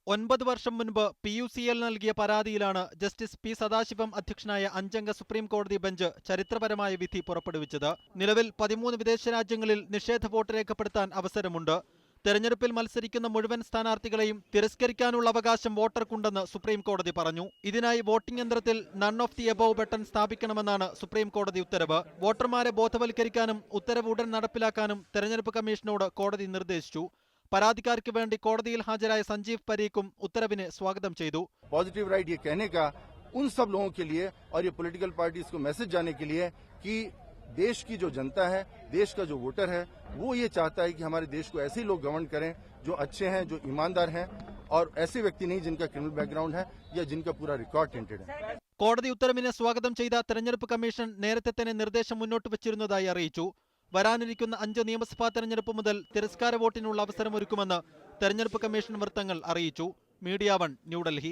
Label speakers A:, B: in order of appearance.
A: 9 വർഷം മുൻപ് PUCL നൽകിയ പരാതിയിലാണ് ജസ്റ്റിസ് പി സദാശിവം അധ്യക്ഷനായ 5-അംഗ സുപ്രീം കോടതി ബെഞ്ച് ചരിത്രപരമായ വിധി പുറപ്പെടുവിച്ചത്. നിലവിൽ 13 വിദേശ രാജ്യങ്ങളിൽ നിഷേധ വോട്ട് രേഖപ്പെടുത്താൻ അവസരമുണ്ട്. തെരഞ്ഞെടുപ്പിൽ മത്സരിക്കുന്ന മുഴുവൻ സ്ഥാനാർത്ഥികളെയും തിരസ്കരിക്കാനുള്ള അവകാശം വോട്ടർക്കുണ്ടെന്ന് സുപ്രീം കോടതി പറഞ്ഞു. ഇതിനായി വോട്ടിംഗ് യന്ത്രത്തിൽ none of the above button സ്ഥാപിക്കണമെന്നാണ് സുപ്രീം കോടതി ഉത്തരവ്. വോട്ടർമാരെ ബോധവൽക്കരിക്കാനും ഉത്തരവ് ഉടൻ നടപ്പിലാക്കാനും തെരഞ്ഞെടുപ്പ് കമ്മീഷനോട് കോടതി നിർദ്ദേശിച്ചു. പരാതിക്കാർക്ക് വേണ്ടി കോടതിയിൽ ഹാജരായ സഞ്ജീവ് പരീഖും ഉത്തരവിനെ സ്വാഗതം ചെയ്തു.
B: पॉजिटिव राइट ये कहने का उन सब लोगों के लिए और ये पॉलिटिकल पार्टीज को मैसेज जाने के लिए कि देश की जो जनता है, देश का जो वोटर है, वो ये चाहता है कि हमारे देश को ऐसे लोग गवर्न करें जो अच्छे हैं, जो ईमानदार हैं और ऐसे व्यक्ति नहीं जिनका क्रिमिनल बैकग्राउंड है या जिनका पूरा रिकॉर्ड टेंटेड है.
A: കോടതി ഉത്തരവിനെ സ്വാഗതം ചെയ്ത തെരഞ്ഞെടുപ്പ് കമ്മീഷൻ നേരത്തെ തന്നെ നിർദ്ദേശം മുന്നോട്ട് വച്ചിരുന്നതായി അറിയിച്ചു. വരാനിരിക്കുന്ന 5 നിയമസഭാ തെരഞ്ഞെടുപ്പ് മുതൽ തിരസ്കാര വോട്ടിനുള്ള അവസരമൊരുക്കുമെന്ന് തെരഞ്ഞെടുപ്പ് കമ്മീഷൻ വൃത്തങ്ങൾ അറിയിച്ചു. മീഡിയ 1 ന്യൂഡൽഹി.